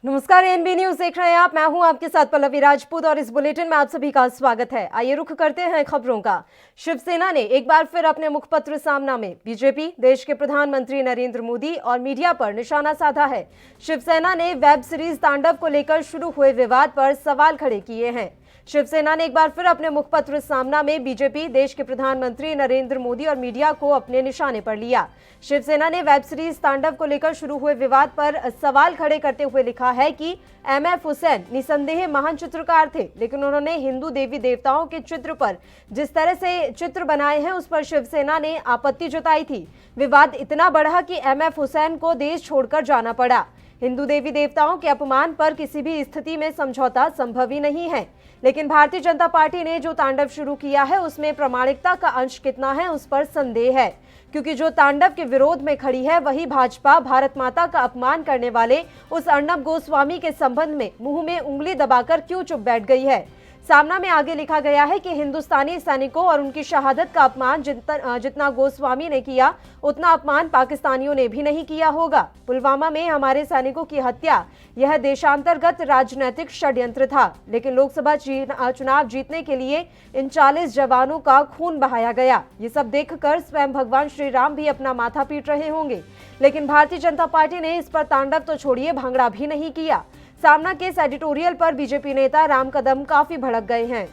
नमस्कार, NB news देख रहे हैं आप। मैं हूं आपके साथ पल्लवी राजपूत और इस बुलेटिन में आप सभी का स्वागत है। आइए रुख करते हैं खबरों का। शिवसेना ने एक बार फिर अपने मुखपत्र सामना में बीजेपी, देश के प्रधानमंत्री नरेंद्र मोदी और मीडिया पर निशाना साधा है। शिवसेना ने वेब सीरीज तांडव को लेकर शुरू हुए विवाद पर सवाल खड़े किए हैं। शिवसेना ने एक बार फिर अपने मुखपत्र सामना में बीजेपी, देश के प्रधानमंत्री नरेंद्र मोदी और मीडिया को अपने निशाने पर लिया। शिवसेना ने वेब सीरीज तांडव को लेकर शुरू हुए विवाद पर सवाल खड़े करते हुए लिखा है कि एमएफ हुसैन निसंदेह महान चित्रकार थे, लेकिन उन्होंने हिंदू देवी देवताओं के चित्र पर जिस तरह से चित्र बनाए हैं उस पर शिवसेना ने आपत्ति जताई थी। विवाद इतना बढ़ा कि एमएफ हुसैन को देश छोड़कर जाना पड़ा। हिंदू देवी देवताओं के अपमान पर किसी भी स्थिति में समझौता संभव ही नहीं है, लेकिन भारतीय जनता पार्टी ने जो तांडव शुरू किया है उसमें प्रामाणिकता का अंश कितना है उस पर संदेह है, क्योंकि जो तांडव के विरोध में खड़ी है वही भाजपा भारत माता का अपमान करने वाले उस अर्नब गोस्वामी के संबंध में मुंह में उंगली दबाकर क्यों चुप बैठ गई है। सामना में आगे लिखा गया है कि हिंदुस्तानी सैनिकों और उनकी शहादत का अपमान जितना गोस्वामी ने किया उतना अपमान पाकिस्तानियों ने भी नहीं किया होगा। पुलवामा में हमारे सैनिकों की हत्या यह देशांतर्गत राजनीतिक षड्यंत्र था, लेकिन लोकसभा चुनाव जीतने के लिए इन 40 जवानों का खून बहाया गया। ये सब देखकर स्वयं भगवान श्री राम भी अपना माथा पीट रहे होंगे, लेकिन भारतीय जनता पार्टी ने इस पर तांडव तो छोड़िए भांगड़ा भी नहीं किया। सामना के इस एडिटोरियल पर बीजेपी नेता राम कदम काफी भड़क गए हैं।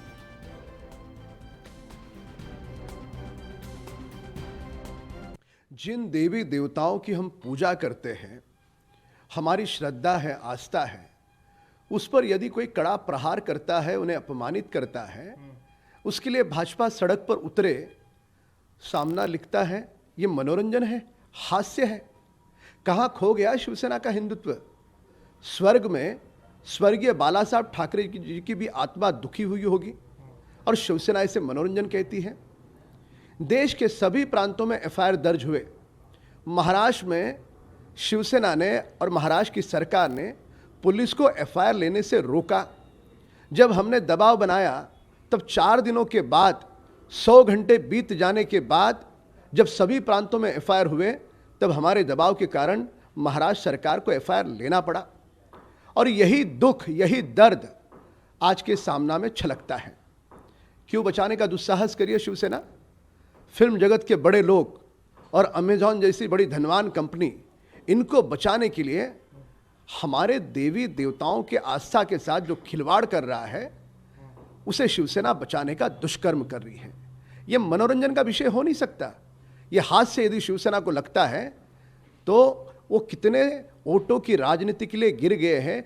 जिन देवी देवताओं की हम पूजा करते हैं, हमारी श्रद्धा है, आस्था है, उस पर यदि कोई कड़ा प्रहार करता है, उन्हें अपमानित करता है, उसके लिए भाजपा सड़क पर उतरे। सामना लिखता है ये मनोरंजन है, हास्य है। कहां खो गया शिवसेना का हिंदुत्व? स्वर्ग में स्वर्गीय बाला साहब ठाकरे जी की भी आत्मा दुखी हुई होगी और शिवसेना इसे मनोरंजन कहती है। देश के सभी प्रांतों में एफआईआर दर्ज हुए। महाराष्ट्र में शिवसेना ने और महाराष्ट्र की सरकार ने पुलिस को एफआईआर लेने से रोका। जब हमने दबाव बनाया तब 4 दिनों के बाद, 100 घंटे बीत जाने के बाद जब सभी प्रांतों में एफआईआर हुए, तब हमारे दबाव के कारण महाराष्ट्र सरकार को एफआईआर लेना पड़ा। और यही दुख, यही दर्द आज के सामना में छलकता है। क्यों बचाने का दुस्साहस करिए शिवसेना? फिल्म जगत के बड़े लोग और अमेजॉन जैसी बड़ी धनवान कंपनी, इनको बचाने के लिए हमारे देवी देवताओं के आस्था के साथ जो खिलवाड़ कर रहा है, उसे शिवसेना बचाने का दुष्कर्म कर रही है। यह मनोरंजन का विषय हो नहीं सकता। यह हास्य यदि शिवसेना को लगता है तो वो कितने वोटों की राजनीति के लिए गिर गए हैं।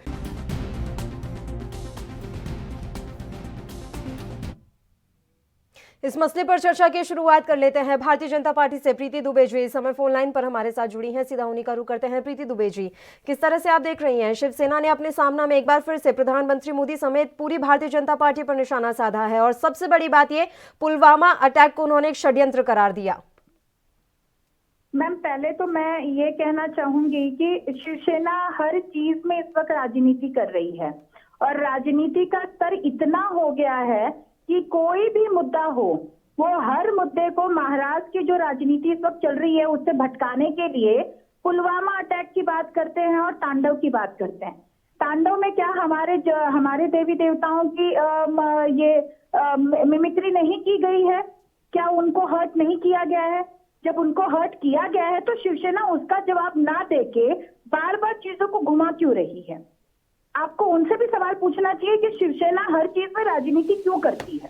इस मसले पर चर्चा की शुरुआत कर लेते हैं भारतीय जनता पार्टी से। प्रीति दुबे जी इस समय फोन लाइन पर हमारे साथ जुड़ी हैं, सीधा उन्हीं का रुख करते हैं। प्रीति दुबे जी, किस तरह से आप देख रही हैं, शिवसेना ने अपने सामना में एक बार फिर से प्रधानमंत्री मोदी समेत पूरी भारतीय जनता पार्टी पर निशाना साधा है और सबसे बड़ी बात ये, पुलवामा अटैक को उन्होंने एक षड्यंत्र करार दिया। मैम, पहले तो मैं ये कहना चाहूंगी कि शिवसेना हर चीज में इस वक्त राजनीति कर रही है और राजनीति का स्तर इतना हो गया है कि कोई भी मुद्दा हो, वो हर मुद्दे को महाराष्ट्र की जो राजनीति इस वक्त चल रही है उससे भटकाने के लिए पुलवामा अटैक की बात करते हैं और तांडव की बात करते हैं। तांडव में क्या हमारे देवी देवताओं की मिमिक्री नहीं की गई है? क्या उनको हर्ट नहीं किया गया है? जब उनको हर्ट किया गया है तो शिवसेना उसका जवाब ना देके बार बार चीजों को घुमा क्यों रही है? आपको उनसे भी सवाल पूछना चाहिए कि शिवसेना हर चीज में राजनीति क्यों करती है।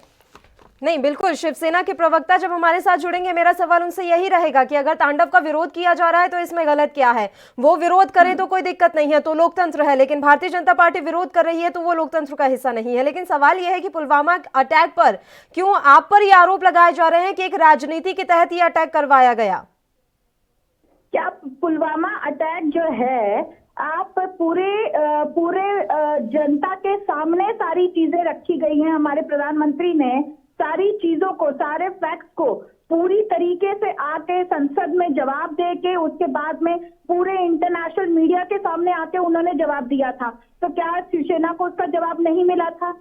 नहीं, बिल्कुल, शिवसेना के प्रवक्ता जब हमारे साथ जुड़ेंगे, मेरा सवाल उनसे यही रहेगा कि अगर तांडव का विरोध किया जा रहा है तो इसमें गलत क्या है? वो विरोध करें तो कोई दिक्कत नहीं है, तो लोकतंत्र है, लेकिन भारतीय जनता पार्टी विरोध कर रही है तो वो लोकतंत्र का हिस्सा नहीं है। लेकिन सवाल यह है कि पुलवामा अटैक पर क्यों आप पर यह आरोप लगाए जा रहे हैं कि एक राजनीति के तहत यह अटैक करवाया गया? क्या पुलवामा अटैक जो है, आप पूरे जनता के सामने सारी चीजें रखी गई हैं। हमारे प्रधानमंत्री ने सारी चीजों को, सारे फैक्ट्स को पूरी तरीके से आके संसद में जवाब दे के उसके बाद में पूरे इंटरनेशनल मीडिया के सामने आके उन्होंने जवाब दिया था। तो क्या शिवसेना को उसका जवाब नहीं मिला था?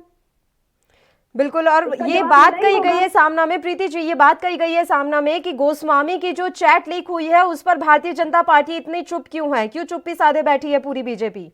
बिल्कुल, और ये बात कही गई है सामना में, प्रीति जी, ये बात कही गई है सामना में कि गोस्वामी की जो चैट लीक हुई है उस पर भारतीय जनता पार्टी इतनी चुप क्यों है? क्यों चुप्पी साधे बैठी है पूरी बीजेपी?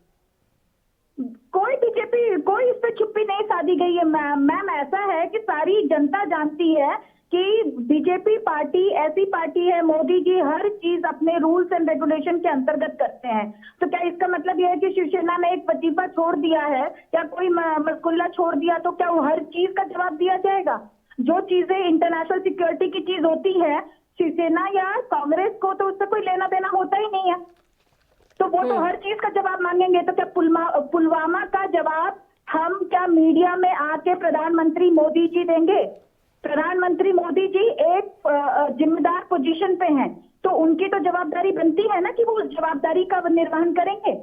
बीजेपी कोई इस पे चुप्पी नहीं साधी गई है मैम। ऐसा है कि सारी जनता जानती है कि बीजेपी पार्टी ऐसी पार्टी है, मोदी जी हर चीज अपने रूल्स एंड रेगुलेशन के अंतर्गत करते हैं। तो क्या इसका मतलब यह है कि शिवसेना ने एक वजीफा छोड़ दिया है या कोई मस्कुल्ला छोड़ दिया तो क्या वो हर चीज का जवाब दिया जाएगा? जो चीजें इंटरनेशनल सिक्योरिटी की चीज होती है, शिवसेना या कांग्रेस को तो उससे कोई लेना देना होता ही नहीं है। तो वो तो हर चीज का जवाब मांगेंगे। तो क्या पुलवामा का जवाब हम क्या मीडिया में आके प्रधानमंत्री मोदी जी देंगे? प्रधानमंत्री मोदी जी एक जिम्मेदार पोजीशन पे हैं, तो उनकी तो जवाबदारी बनती है ना कि वो उस जवाबदारी का निर्वहन करेंगे।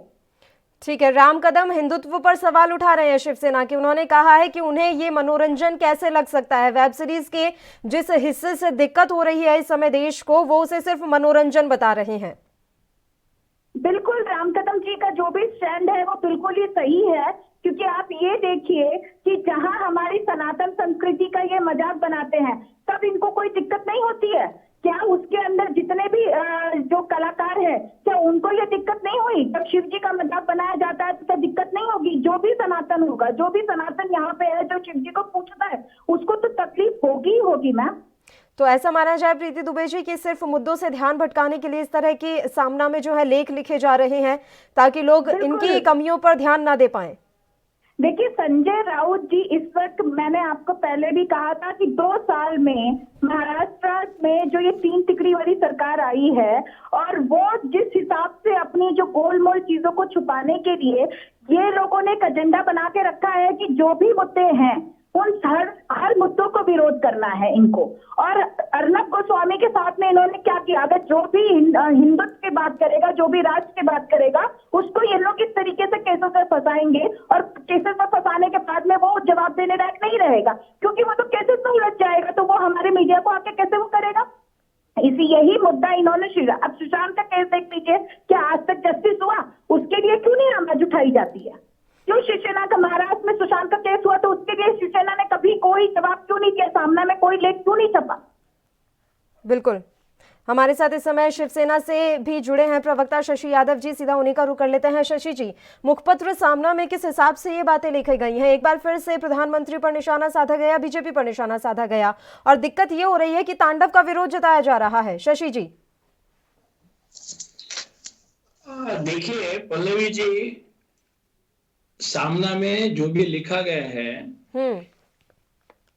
ठीक है, राम कदम हिंदुत्व पर सवाल उठा रहे हैं शिवसेना के। उन्होंने कहा है कि उन्हें ये मनोरंजन कैसे लग सकता है, वेब सीरीज के जिस हिस्से से दिक्कत हो रही है इस समय देश को, वो उसे सिर्फ मनोरंजन बता रहे हैं। बिल्कुल, राम कदम जी का जो भी स्टैंड है वो बिल्कुल ही सही है, क्योंकि आप ये देखिए कि जहां हमारी सनातन संस्कृति का ये मजाक बनाते हैं तब इनको कोई दिक्कत नहीं होती है क्या? उसके अंदर जितने भी जो कलाकार हैं, क्या उनको ये दिक्कत नहीं हुई? जब शिव जी का मजाक बनाया जाता है तो क्या दिक्कत नहीं होगी? जो भी सनातन होगा, जो भी सनातन यहाँ पे है, जो शिव जी को पूछता है, उसको तो तकलीफ होगी ही होगी मैम। तो ऐसा माना जाए प्रीति दुबे जी कि सिर्फ मुद्दों से ध्यान भटकाने के लिए इस तरह की सामना में जो है लेख लिखे जा रहे हैं ताकि लोग इनकी कमियों पर ध्यान ना दे पाए। देखिए, संजय राउत जी इस वक्त, मैंने आपको पहले भी कहा था कि 2 साल में महाराष्ट्र में जो ये 3 तिकड़ी वाली सरकार आई है और वो जिस हिसाब से अपनी जो गोलमोल चीजों को छुपाने के लिए ये लोगों ने एक एजेंडा बना के रखा है कि जो भी मुद्दे हैं उन हर मुद्दों को विरोध करना है इनको। और अर्नब गोस्वामी के साथ में इन्होंने क्या किया, अगर जो भी हिंदुत्व की बात करेगा, जो भी राष्ट्र की बात करेगा, उसको ये लोग इस तरीके से केसों से फंसाएंगे और केसेस में फंसाने के बाद में वो जवाब देने लायक नहीं रहेगा, क्योंकि वो तो केसेस में उलझ जाएगा, तो वो हमारे मीडिया को आके कैसे वो करेगा? यही मुद्दा इन्होंने अब सुशांत का केस देख लीजिए, क्या आज तक जस्टिस हुआ? उसके लिए क्यों नहीं आवाज उठाई जाती है? क्यों शिवसेना का महाराष्ट्र में सुशांत का केस हुआ तो उसके लिए शिवसेना ने कभी कोई जवाब क्यों नहीं दिया? सामने में कोई लेख क्यों नहीं छपा? बिल्कुल, हमारे साथ इस समय शिवसेना से भी जुड़े हैं प्रवक्ता शशि यादव जी, सीधा उन्हीं का रुख कर लेते हैं। शशि जी, मुखपत्र सामना में किस हिसाब से ये बातें लिखी गई हैं? एक बार फिर से प्रधानमंत्री पर निशाना साधा गया, बीजेपी पर निशाना साधा गया, और दिक्कत ये हो रही है कि तांडव का विरोध जताया जा रहा है। शशि जी देखिए पल्लवी जी, सामना में जो भी लिखा गया है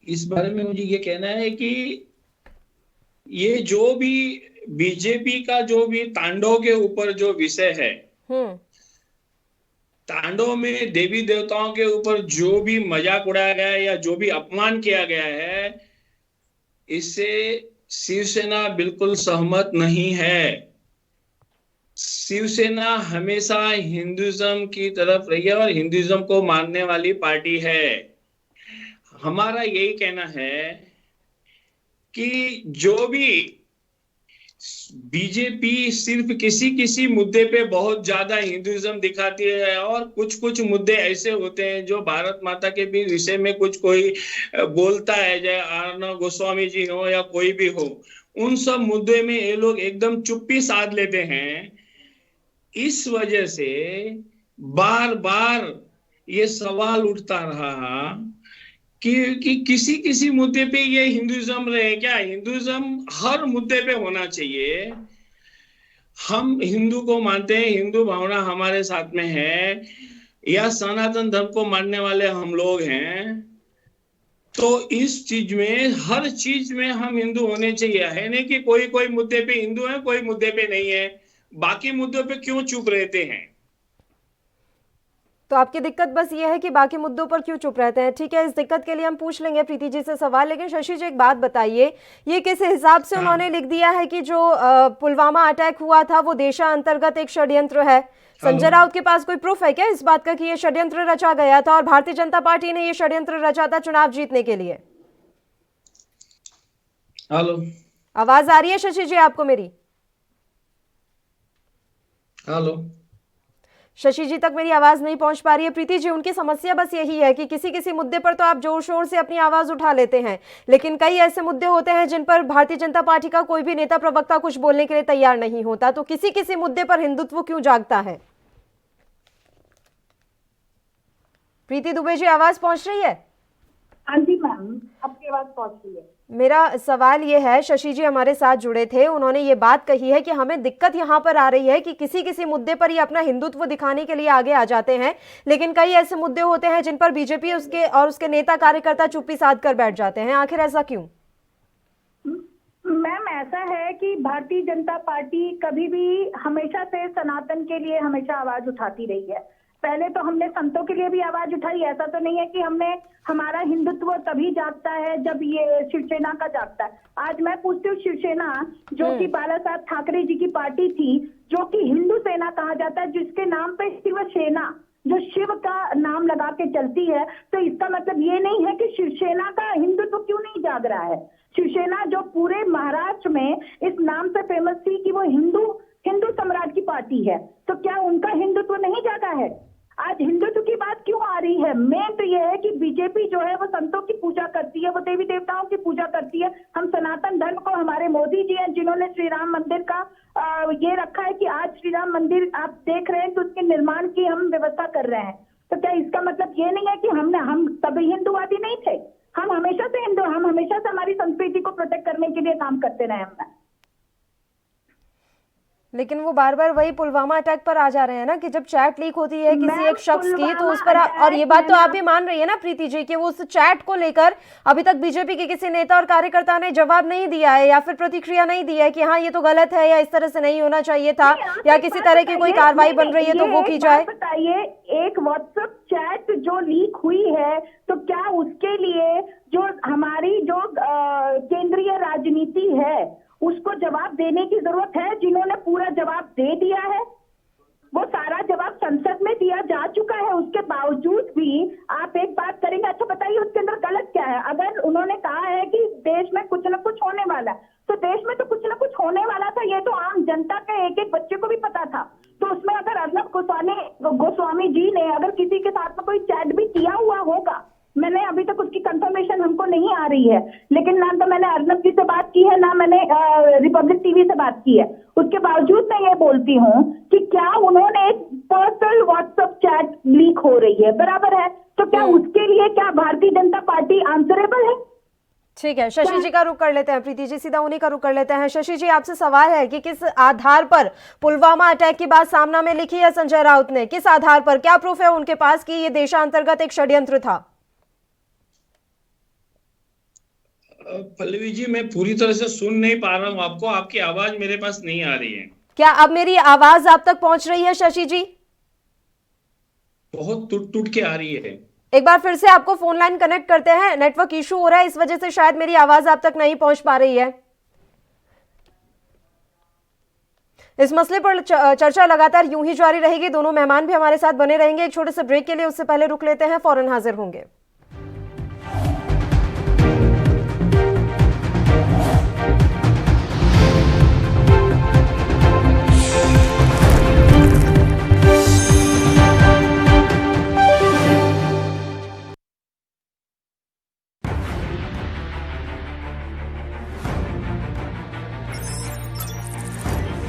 इस बारे में मुझे ये कहना है कि ये जो भी बीजेपी का जो भी तांडव के ऊपर जो विषय है, तांडव में देवी देवताओं के ऊपर जो भी मजाक उड़ाया गया है या जो भी अपमान किया गया है, इससे शिवसेना बिल्कुल सहमत नहीं है। शिवसेना हमेशा हिंदुइज्म की तरफ रही है और हिंदुइज्म को मानने वाली पार्टी है। हमारा यही कहना है कि जो भी बीजेपी सिर्फ किसी मुद्दे पे बहुत ज्यादा हिंदुइज्म दिखाती है और कुछ मुद्दे ऐसे होते हैं जो भारत माता के भी विषय में कुछ कोई बोलता है, चाहे अर्नब गोस्वामी जी हो या कोई भी हो, उन सब मुद्दे में ये लोग एकदम चुप्पी साध लेते हैं। इस वजह से बार बार ये सवाल उठता रहा कि किसी मुद्दे पे ये हिंदुइज्म रहे क्या? हिंदुइज्म हर मुद्दे पे होना चाहिए। हम हिंदू को मानते हैं, हिंदू भावना हमारे साथ में है, या सनातन धर्म को मानने वाले हम लोग हैं, तो इस चीज में, हर चीज में हम हिंदू होने चाहिए। है नहीं कि कोई मुद्दे पे हिंदू है, कोई मुद्दे पे नहीं है, बाकी मुद्दों पे क्यों चुप रहते हैं? तो आपकी दिक्कत बस ये है कि बाकी मुद्दों पर क्यों चुप रहते हैं। ठीक है, इस दिक्कत के लिए हम पूछ लेंगे प्रीति जी से सवाल, लेकिन शशि जी एक बात बताइए, ये किस हिसाब से उन्होंने लिख दिया है कि जो पुलवामा अटैक हुआ था वो देशांतर्गत एक षड्यंत्र है? संजय राउत के पास कोई प्रूफ है क्या इस बात का कि ये षड्यंत्र रचा गया था और भारतीय जनता पार्टी ने ये षड्यंत्र रचा था चुनाव जीतने के लिए? हेलो, आवाज आ रही है शशि जी आपको मेरी? हेलो शशि जी तक मेरी आवाज नहीं पहुंच पा रही है। प्रीति जी, उनकी समस्या बस यही है कि किसी मुद्दे पर तो आप जोर शोर से अपनी आवाज उठा लेते हैं, लेकिन कई ऐसे मुद्दे होते हैं जिन पर भारतीय जनता पार्टी का कोई भी नेता प्रवक्ता कुछ बोलने के लिए तैयार नहीं होता। तो किसी मुद्दे पर हिंदुत्व क्यों जागता है? प्रीति दुबे जी, आवाज पहुंच रही है? हाँ जी मैम, आपकी आवाज पहुंच रही है। मेरा सवाल ये है, शशि जी हमारे साथ जुड़े थे, उन्होंने ये बात कही है कि हमें दिक्कत यहाँ पर आ रही है कि किसी किसी मुद्दे पर ये अपना हिंदुत्व दिखाने के लिए आगे आ जाते हैं, लेकिन कई ऐसे मुद्दे होते हैं जिन पर बीजेपी उसके नेता कार्यकर्ता चुप्पी साध कर बैठ जाते हैं। आखिर ऐसा क्यों? मैम, ऐसा है कि भारतीय जनता पार्टी कभी भी हमेशा से सनातन के लिए हमेशा आवाज उठाती रही है। पहले तो हमने संतों के लिए भी आवाज उठाई, ऐसा तो नहीं है कि हमारा हिंदुत्व तभी जागता है जब ये शिवसेना का जागता है। आज मैं पूछती हूँ, शिवसेना जो कि बाला साहब ठाकरे जी की पार्टी थी, जो कि हिंदू सेना कहा जाता है, जिसके नाम पे शिवसेना, जो शिव का नाम लगा के चलती है, तो इसका मतलब ये नहीं है कि शिवसेना का हिंदुत्व क्यों नहीं जाग रहा है। शिवसेना जो पूरे महाराष्ट्र में इस नाम से फेमस थी कि वो हिंदू सम्राट की पार्टी है, तो क्या उनका हिंदुत्व नहीं जागा है? आज हिंदुत्व की बात क्यों आ रही है? मेन तो यह है कि बीजेपी जो है वो संतों की पूजा करती है, वो देवी देवताओं की पूजा करती है। हम सनातन धर्म को, हमारे मोदी जी हैं जिन्होंने श्री राम मंदिर का ये रखा है कि आज श्री राम मंदिर आप देख रहे हैं तो उसके निर्माण की हम व्यवस्था कर रहे हैं। तो क्या इसका मतलब ये नहीं है कि हम तभी हिंदूवादी नहीं थे? हम हमेशा से हिंदू, हम हमेशा से हमारी संस्कृति को प्रोटेक्ट करने के लिए काम करते रहे हैं। लेकिन वो बार बार वही पुलवामा अटैक पर आ जा रहे हैं ना, कि जब चैट लीक होती है किसी एक शख्स की तो उस पर और ये बात तो आप भी मान रही है ना प्रीति जी कि वो उस चैट को लेकर अभी तक बीजेपी के किसी नेता और कार्यकर्ता ने जवाब नहीं दिया है या फिर प्रतिक्रिया नहीं दी है कि हाँ ये तो गलत है या इस तरह से नहीं होना चाहिए था, या किसी तरह की कोई कार्रवाई बन रही है तो वो की जाए। बताइए, एक व्हाट्सएप चैट जो लीक हुई है, तो क्या उसके लिए जो हमारी जो केंद्रीय राजनीति है उसको जवाब देने की जरूरत है? जिन्होंने पूरा जवाब दे दिया है, वो सारा जवाब संसद में दिया जा चुका है, उसके बावजूद भी आप एक बात करेंगे। अच्छा बताइए उसके अंदर गलत क्या है? अगर उन्होंने कहा है कि देश में कुछ न कुछ होने वाला है, तो देश में तो कुछ न कुछ होने वाला था, ये तो आम जनता के एक एक बच्चे को भी पता था। तो उसमें अगर अर्नब गोस्वामी जी ने अगर किसी के साथ में कोई चैट भी किया हुआ होगा, मैंने अभी तक उसकी कंफर्मेशन हमको नहीं आ रही है, लेकिन ना तो मैंने अर्नब जी से बात की है, ना मैंने रिपब्लिक टीवी से बात की है। उसके बावजूद मैं ये बोलती हूँ कि क्या उन्होंने एक पर्सनल व्हाट्सएप चैट लीक हो रही है, बराबर है, तो क्या उसके लिए क्या भारतीय जनता पार्टी आंसरेबल है? ठीक है, शशि जी का रुख कर लेते हैं, प्रीति जी सीधा उन्हीं का रुख कर लेते हैं। शशि जी, आपसे सवाल है कि किस आधार पर पुलवामा अटैक की बात सामना में लिखी है संजय राउत ने? किस आधार पर, क्या प्रूफ है उनके पास कि ये देशांतर्गत एक षड्यंत्र था? पल्लवी जी, मैं पूरी तरह से सुन नहीं पा रहा हूँ आपको, आपकी आवाज मेरे पास नहीं आ रही है। क्या अब मेरी आवाज आप तक पहुंच रही है शशि जी? बहुत टूट टूट के आ रही है। एक बार फिर से आपको फोन लाइन कनेक्ट करते हैं, नेटवर्क इशू हो रहा है, इस वजह से शायद मेरी आवाज आप तक नहीं पहुंच पा रही है। इस मसले पर चर्चा लगातार यूं ही जारी रहेगी, दोनों मेहमान भी हमारे साथ बने रहेंगे। एक छोटे से ब्रेक के लिए, उससे पहले रुक लेते हैं, फौरन हाजिर होंगे।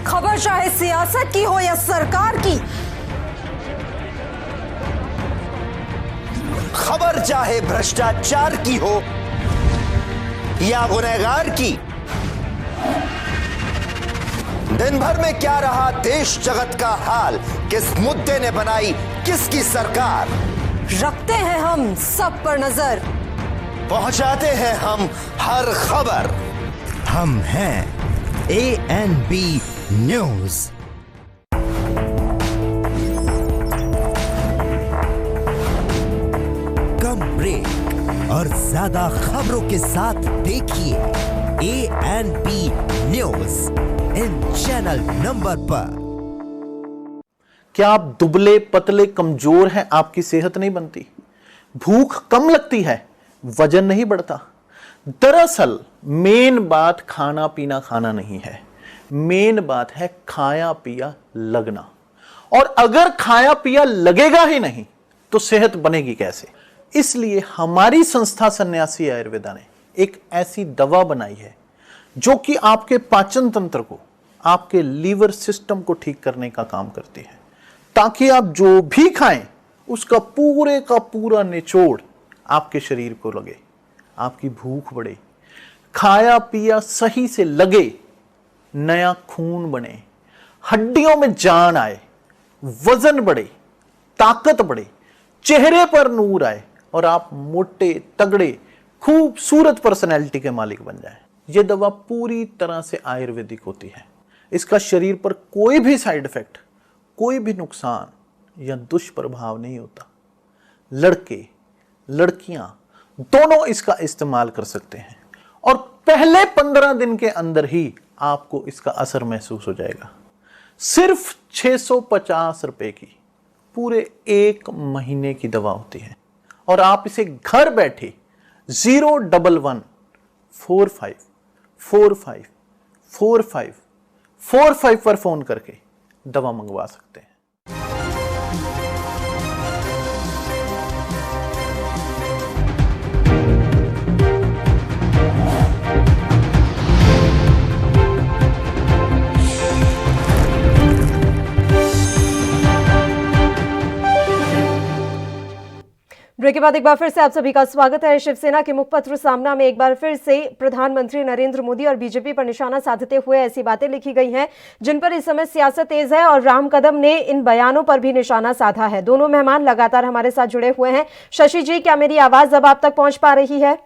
खबर चाहे सियासत की हो या सरकार की, खबर चाहे भ्रष्टाचार की हो या गुनहगार की, दिन भर में क्या रहा देश जगत का हाल, किस मुद्दे ने बनाई किसकी सरकार, रखते हैं हम सब पर नजर, पहुंचाते हैं हम हर खबर। हम हैं ANB न्यूज। कम ब्रेक और ज्यादा खबरों के साथ देखिए ANB news in channel number पर। क्या आप दुबले पतले कमजोर हैं, आपकी सेहत नहीं बनती, भूख कम लगती है, वजन नहीं बढ़ता? दरअसल मेन बात खाना पीना खाना नहीं है, मेन बात है खाया पिया लगना। और अगर खाया पिया लगेगा ही नहीं तो सेहत बनेगी कैसे? इसलिए हमारी संस्था सन्यासी आयुर्वेदा ने एक ऐसी दवा बनाई है जो कि आपके पाचन तंत्र को, आपके लीवर सिस्टम को ठीक करने का काम करती है, ताकि आप जो भी खाएं उसका पूरे का पूरा निचोड़ आपके शरीर को लगे, आपकी भूख बढ़े, खाया पिया सही से लगे, नया खून बने, हड्डियों में जान आए, वजन बढ़े, ताकत बढ़े, चेहरे पर नूर आए और आप मोटे तगड़े खूबसूरत पर्सनैलिटी के मालिक बन जाएं। यह दवा पूरी तरह से आयुर्वेदिक होती है। इसका शरीर पर कोई भी साइड इफेक्ट, कोई भी नुकसान या दुष्प्रभाव नहीं होता। लड़के लड़कियां दोनों इसका इस्तेमाल कर सकते हैं और पहले 15 दिन के अंदर ही आपको इसका असर महसूस हो जाएगा। सिर्फ 650 रुपए की पूरे 1 महीने की दवा होती है और आप इसे घर बैठे 01145454545 पर फोन करके दवा मंगवा सकते हैं। ब्रेक के बाद एक बार फिर से आप सभी का स्वागत है। शिवसेना के मुखपत्र सामना में एक बार फिर से प्रधानमंत्री नरेंद्र मोदी और बीजेपी पर निशाना साधते हुए ऐसी बातें लिखी गई हैं जिन पर इस समय सियासत तेज है और राम कदम ने इन बयानों पर भी निशाना साधा है। दोनों मेहमान लगातार हमारे साथ जुड़े हुए हैं। शशि जी, क्या मेरी आवाज अब आप तक पहुंच पा रही है?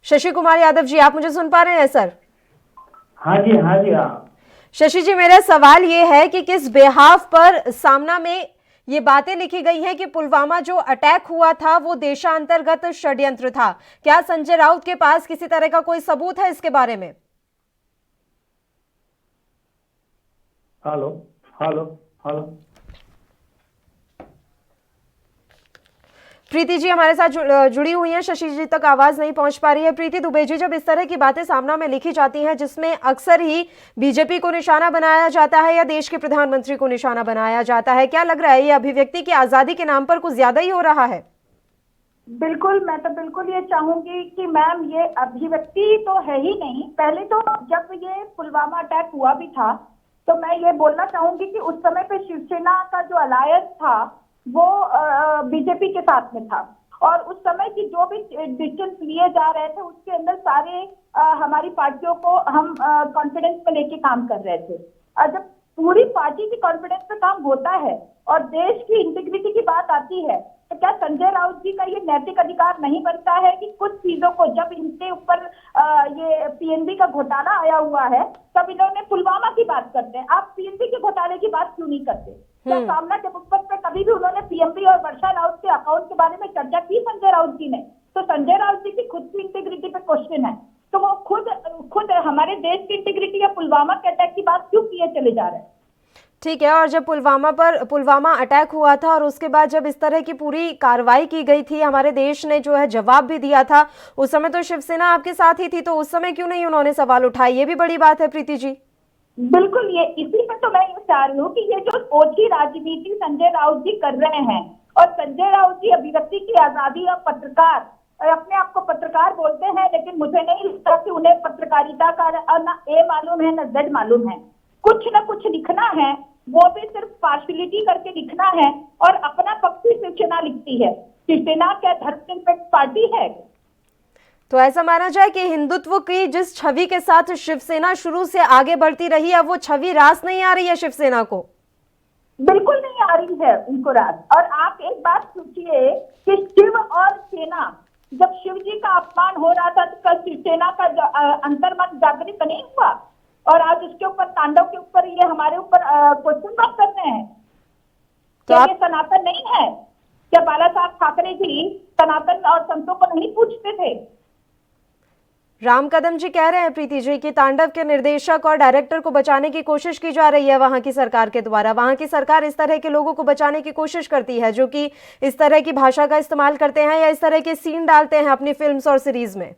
शशि कुमार यादव जी, आप मुझे सुन पा रहे हैं सर? हाँ जी, हाँ जी, हाँ। शशि जी, मेरा सवाल ये है कि किस बेहाफ पर सामना में ये बातें लिखी गई हैं कि पुलवामा जो अटैक हुआ था वो देशांतर्गत षड्यंत्र था। क्या संजय राउत के पास किसी तरह का कोई सबूत है इसके बारे में? Hello hello hello. Preeti ji हमारे साथ जुड़ी हुई हैं। शशि जी तक आवाज नहीं पहुंच पा रही है। प्रीति दुबे जी, जब इस तरह की बातें सामना में लिखी जाती हैं जिसमें अक्सर ही बीजेपी को निशाना बनाया जाता है या देश के प्रधानमंत्री को निशाना बनाया जाता है, क्या लग रहा है ये अभिव्यक्ति की आजादी के नाम पर कुछ ज्यादा ही हो रहा है? बिल्कुल, मैं तो बिल्कुल ये चाहूंगी कि मैम ये अभिव्यक्ति तो है ही नहीं। पहले तो जब ये पुलवामा अटैक हुआ भी था तो मैं ये बोलना चाहूंगी कि उस समय पे शिवसेना का जो अलायंस था वो बीजेपी के साथ में था और उस समय की जो भी डिसीजन लिए जा रहे थे उसके अंदर सारे हमारी पार्टियों को हम कॉन्फिडेंस में लेके काम कर रहे थे। जब पूरी पार्टी की कॉन्फिडेंस पे काम होता है और देश की इंटीग्रिटी की बात आती है तो क्या संजय राउत जी का ये नैतिक अधिकार नहीं बनता है कि कुछ चीजों को, जब इनके ऊपर ये पीएनबी का घोटाला आया हुआ है तब इन्होंने पुलवामा की बात करते हैं, आप पीएनबी के घोटाले की बात क्यों नहीं करते? क्या सामना के मुखपत्र पे कभी भी उन्होंने पीएनबी और वर्षा राउत के अकाउंट के बारे में चर्चा की संजय राउत जी ने? तो संजय राउत जी की खुद की इंटीग्रिटी पे क्वेश्चन है, तो वो खुद हमारे देश की इंटीग्रिटी या पुलवामा के अटैक की बात क्यों किए चले जा रहे हैं? ठीक है, और जब पुलवामा अटैक हुआ था और उसके बाद जब इस तरह की पूरी कार्रवाई की गई थी, हमारे देश ने जो है जवाब भी दिया था, उस समय तो शिवसेना आपके साथ ही थी, तो उस समय क्यों नहीं उन्होंने सवाल उठाए? ये भी बड़ी बात है प्रीति जी। बिल्कुल, ये इसी पर तो मैं ये चाह रही हूँ कि ये जो ओछी राजनीति संजय राउत जी कर रहे हैं और संजय राउत जी अभिव्यक्ति की आजादी और पत्रकार, अपने आप को पत्रकार बोलते हैं लेकिन मुझे नहीं लगता कि उन्हें पत्रकारिता का ना ए मालूम है ना जेड मालूम है। कुछ ना कुछ लिखना है, वो भी सिर्फ पार्शियलिटी करके लिखना है और अपना पक्ष ही शिवसेना लिखती है। शिवसेना क्या धर्मनिरपेक्ष पार्टी है? तो ऐसा माना जाए कि हिंदुत्व की जिस छवि के साथ शिवसेना शुरू से आगे बढ़ती रही, अब वो छवि रास नहीं आ रही है शिवसेना को? बिल्कुल नहीं आ रही है उनको रास। और आप एक बात सोचिए कि शिव और सेना, जब शिव जी का अपमान हो रहा था तो कल शिवसेना का अंतर्मन जागृत नहीं हुआ? और आज उसके ऊपर, तांडव के ऊपर ये हमारे ऊपर क्वेश्चन मार्क कर रहे हैं। तो क्या ये सनातन नहीं है? क्या बाला साहब ठाकरे जी सनातन और संतों को नहीं पूछते थे? राम कदम जी कह रहे हैं प्रीति जी कि तांडव के निर्देशक और डायरेक्टर को बचाने की कोशिश की जा रही है वहां की सरकार के द्वारा। वहां की सरकार इस तरह के लोगों को बचाने की कोशिश करती है जो कि इस तरह की भाषा का इस्तेमाल करते हैं या इस तरह के सीन डालते हैं अपनी फिल्म्स और सीरीज में।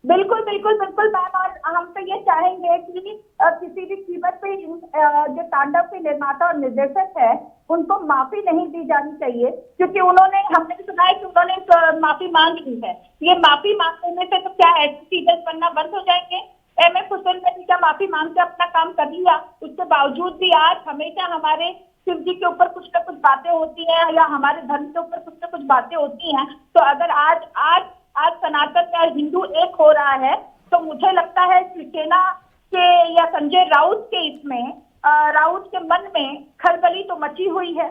बिल्कुल बिल्कुल बिल्कुल मैम, और हम तो ये चाहेंगे कि किसी भी कीमत पे जो तांडव के निर्माता और निर्देशक है उनको माफी नहीं दी जानी चाहिए, क्योंकि हमने सुना है कि उन्होंने माफी मांग ली है। ये माफी मांगने से तो क्या ऐसे सीरियल बनना बंद हो जाएंगे? एमएफ हुसैन ने भी क्या माफी मांग के अपना काम कर लिया? उसके बावजूद भी आज हमेशा हमारे शिव जी के ऊपर कुछ ना कुछ बातें होती हैं या हमारे धर्म के ऊपर कुछ ना कुछ बातें होती हैं। तो अगर आज आज आज सनातन या हिंदू एक हो रहा है तो मुझे लगता है शिवसेना के या संजय राउत के इसमें राउत के मन में खलबली तो मची हुई है,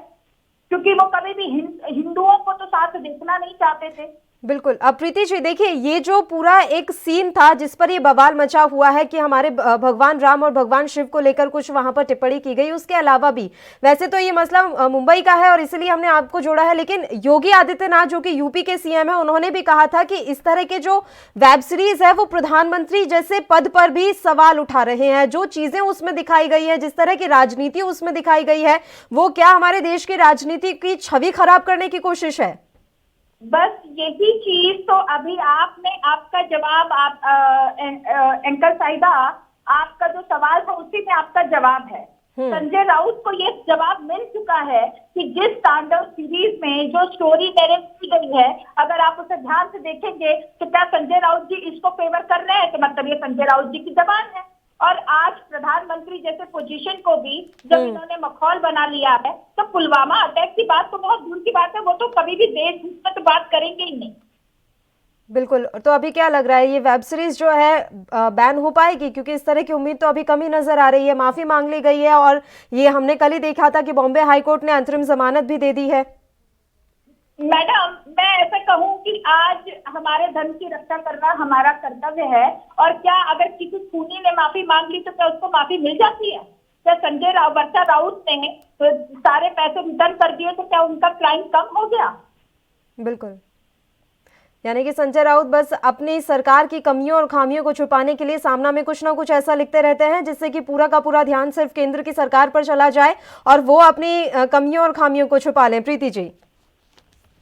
क्योंकि वो कभी भी हिंदुओं को तो साथ देखना नहीं चाहते थे। बिल्कुल। अब प्रीति जी देखिए, ये जो पूरा एक सीन था जिस पर ये बवाल मचा हुआ है कि हमारे भगवान राम और भगवान शिव को लेकर कुछ वहां पर टिप्पणी की गई, उसके अलावा भी वैसे तो ये मसला मुंबई का है और इसलिए हमने आपको जोड़ा है, लेकिन योगी आदित्यनाथ जो कि यूपी के सीएम है, उन्होंने भी कहा था कि इस तरह के जो वेब सीरीज है वो प्रधानमंत्री जैसे पद पर भी सवाल उठा रहे हैं। जो चीजें उसमें दिखाई गई है, जिस तरह की राजनीति उसमें दिखाई गई है, वो क्या हमारे देश की राजनीति की छवि खराब करने की कोशिश है? बस यही चीज तो अभी आपने आपका जवाब एंकर साहिबा, आपका जो सवाल था उसी में आपका जवाब है। संजय राउत को ये जवाब मिल चुका है कि जिस तांडव सीरीज में जो स्टोरी नैरेट की गई है, अगर आप उसे ध्यान से देखेंगे तो क्या संजय राउत जी इसको फेवर कर रहे हैं? तो मतलब ये संजय राउत जी की जबान है। और आज प्रधानमंत्री जैसे पोजीशन को भी जब इन्होंने मखौल बना लिया है, तो पुलवामा अटैक की बात तो बहुत दूर की बात है, वो तो कभी भी देश में तो बात करेंगे ही नहीं। बिल्कुल। तो अभी क्या लग रहा है, ये वेब सीरीज जो है बैन हो पाएगी? क्योंकि इस तरह की उम्मीद तो अभी कम ही नजर आ रही है। माफी मांग ली गई है और ये हमने कल ही देखा था कि बॉम्बे हाईकोर्ट ने अंतरिम जमानत भी दे दी है। मैडम, मैं ऐसा कहूं कि आज हमारे धर्म की रक्षा करना हमारा कर्तव्य है, और क्या अगर किसी खूनी ने माफी मांग ली तो क्या उसको माफी मिल जाती है? क्या संजय वर्षा राउत ने तो सारे पैसे रिटर्न कर दिए तो क्या उनका क्राइम कम हो गया? बिल्कुल। यानी कि संजय राउत बस अपनी सरकार की कमियों और खामियों को छुपाने के लिए सामना में कुछ ना कुछ ऐसा लिखते रहते हैं जिससे कि पूरा का पूरा ध्यान सिर्फ केंद्र की सरकार पर चला जाए और वो अपनी कमियों और खामियों को छुपा लें। प्रीति जी,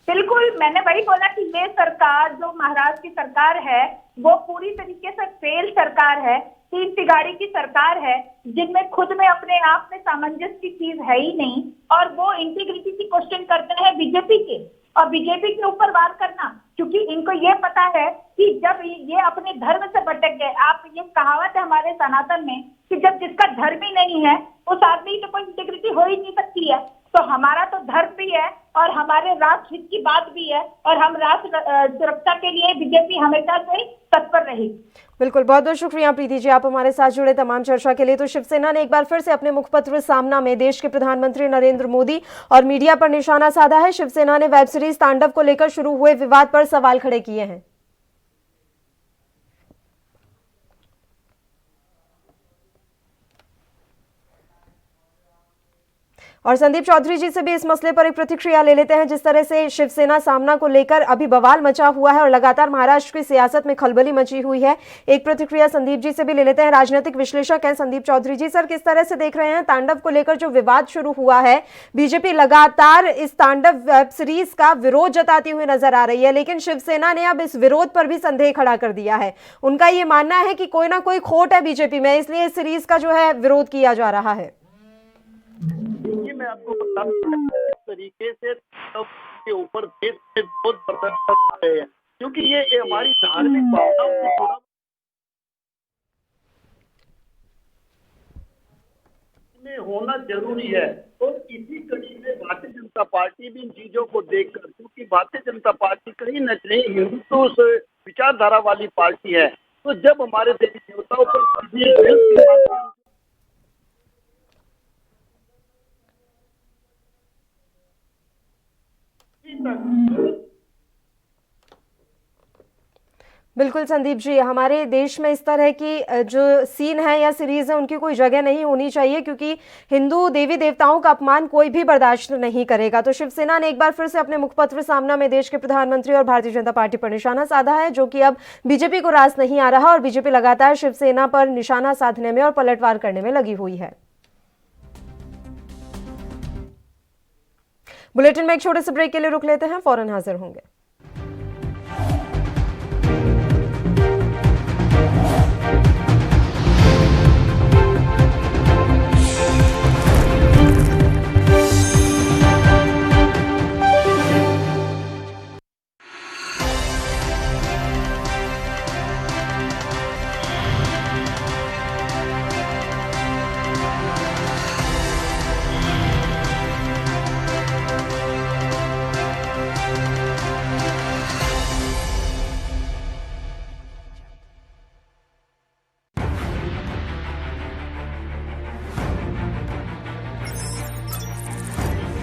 बिल्कुल, मैंने वही बोला कि ये सरकार जो महाराष्ट्र की सरकार है वो पूरी तरीके से फेल सरकार है, तीन तिगाड़ी की सरकार है, जिनमें खुद में अपने आप में सामंजस्य की चीज है ही नहीं, और वो इंटीग्रिटी की क्वेश्चन करते हैं बीजेपी के, और बीजेपी के ऊपर वार करना, क्योंकि इनको ये पता है कि जब ये अपने धर्म से भटक गए। आप ये कहावत है हमारे सनातन में कि जब जिसका धर्म ही नहीं है उस आदमी की तो कोई इंटीग्रिटी हो ही नहीं सकती है। तो हमारा तो धर्म भी है और हमारे राष्ट्र हित की बात भी है, और हम राष्ट्र सुरक्षा के लिए बीजेपी हमेशा से तत्पर रही। बिल्कुल, बहुत बहुत शुक्रिया प्रीति जी, आप हमारे साथ जुड़े तमाम चर्चा के लिए। तो शिवसेना ने एक बार फिर से अपने मुखपत्र सामना में देश के प्रधानमंत्री नरेंद्र मोदी और मीडिया पर निशाना साधा है। शिवसेना ने वेब सीरीज तांडव को लेकर शुरू हुए विवाद पर सवाल खड़े किए हैं। और संदीप चौधरी जी से भी इस मसले पर एक प्रतिक्रिया ले लेते हैं। जिस तरह से शिवसेना सामना को लेकर अभी बवाल मचा हुआ है और लगातार महाराष्ट्र की सियासत में खलबली मची हुई है, एक प्रतिक्रिया संदीप जी से भी ले लेते हैं। राजनीतिक विश्लेषक हैं संदीप चौधरी जी। सर, किस तरह से देख रहे हैं तांडव को लेकर जो विवाद शुरू हुआ है? बीजेपी लगातार इस तांडव वेब सीरीज का विरोध जताती हुई नजर आ रही है, लेकिन शिवसेना ने अब इस विरोध पर भी संदेह खड़ा कर दिया है। उनका ये मानना है कि कोई ना कोई खोट है बीजेपी में, इसलिए इस सीरीज का जो है विरोध किया जा रहा है। देखिए, मैं आपको बता दूं किस तरीके से के ऊपर देश में बहुत प्रदर्शन कर रहे हैं, क्योंकि ये हमारी धार्मिक भावनाओं से जुड़ा में होना जरूरी है। और इसी कड़ी में भारतीय जनता पार्टी भी इन चीजों को देखकर, क्योंकि भारतीय जनता पार्टी कहीं न कहीं हिंदुत्व से विचारधारा वाली पार्टी है, तो जब हमारे देवी देवताओं पर बिल्कुल संदीप जी, हमारे देश में इस तरह की जो सीन है या सीरीज है उनकी कोई जगह नहीं होनी चाहिए, क्योंकि हिंदू देवी देवताओं का अपमान कोई भी बर्दाश्त नहीं करेगा। तो शिवसेना ने एक बार फिर से अपने मुखपत्र सामना में देश के प्रधानमंत्री और भारतीय जनता पार्टी पर निशाना साधा है, जो कि अब बीजेपी को रास नहीं आ रहा और बीजेपी लगातार शिवसेना पर निशाना साधने में और पलटवार करने में लगी हुई है। बुलेटिन में एक छोटे से ब्रेक के लिए रुक लेते हैं, फौरन हाजिर होंगे।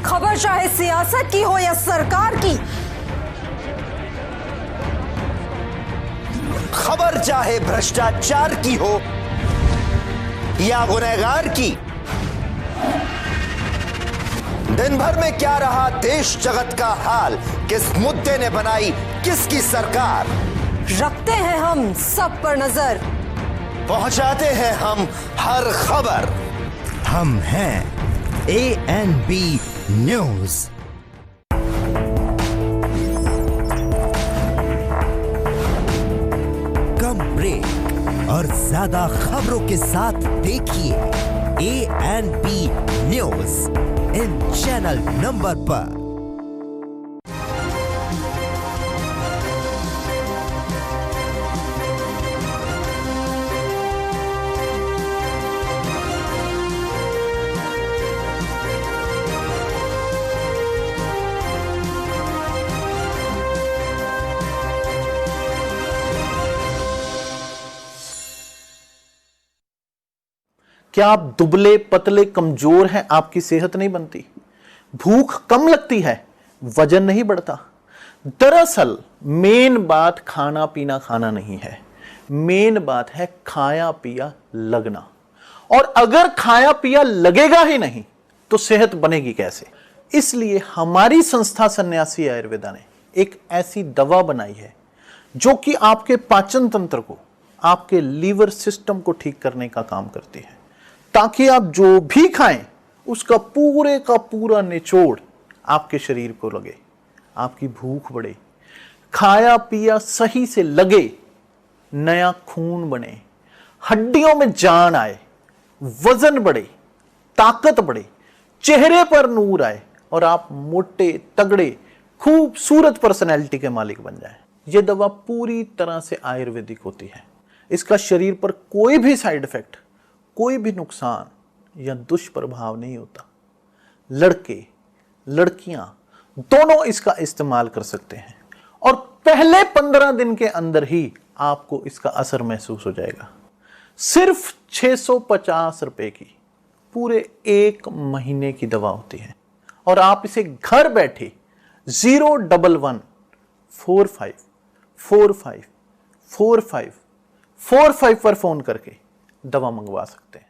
खबर चाहे सियासत की हो या सरकार की, खबर चाहे भ्रष्टाचार की हो या गुनहगार की, दिन भर में क्या रहा देश जगत का हाल, किस मुद्दे ने बनाई किसकी सरकार, रखते हैं हम सब पर नजर, पहुंचाते हैं हम हर खबर। हम हैं ANB न्यूज। कम ब्रेक और ज्यादा खबरों के साथ देखिए ANB news in channel number पर। क्या आप दुबले पतले कमजोर हैं, आपकी सेहत नहीं बनती, भूख कम लगती है, वजन नहीं बढ़ता? दरअसल मेन बात खाना पीना खाना नहीं है, मेन बात है खाया पिया लगना। और अगर खाया पिया लगेगा ही नहीं तो सेहत बनेगी कैसे? इसलिए हमारी संस्था सन्यासी आयुर्वेदा ने एक ऐसी दवा बनाई है जो कि आपके पाचन तंत्र को, आपके लीवर सिस्टम को ठीक करने का काम करती है, ताकि आप जो भी खाएं उसका पूरे का पूरा निचोड़ आपके शरीर को लगे, आपकी भूख बढ़े, खाया पिया सही से लगे, नया खून बने, हड्डियों में जान आए, वजन बढ़े, ताकत बढ़े, चेहरे पर नूर आए और आप मोटे तगड़े खूबसूरत पर्सनैलिटी के मालिक बन जाएं। यह दवा पूरी तरह से आयुर्वेदिक होती है। इसका शरीर पर कोई भी साइड इफेक्ट, कोई भी नुकसान या दुष्प्रभाव नहीं होता। लड़के लड़कियां दोनों इसका इस्तेमाल कर सकते हैं और पहले 15 दिन के अंदर ही आपको इसका असर महसूस हो जाएगा। सिर्फ 650 रुपए की पूरे 1 महीने की दवा होती है और आप इसे घर बैठे 01145454545 पर फोन करके दवा मंगवा सकते हैं।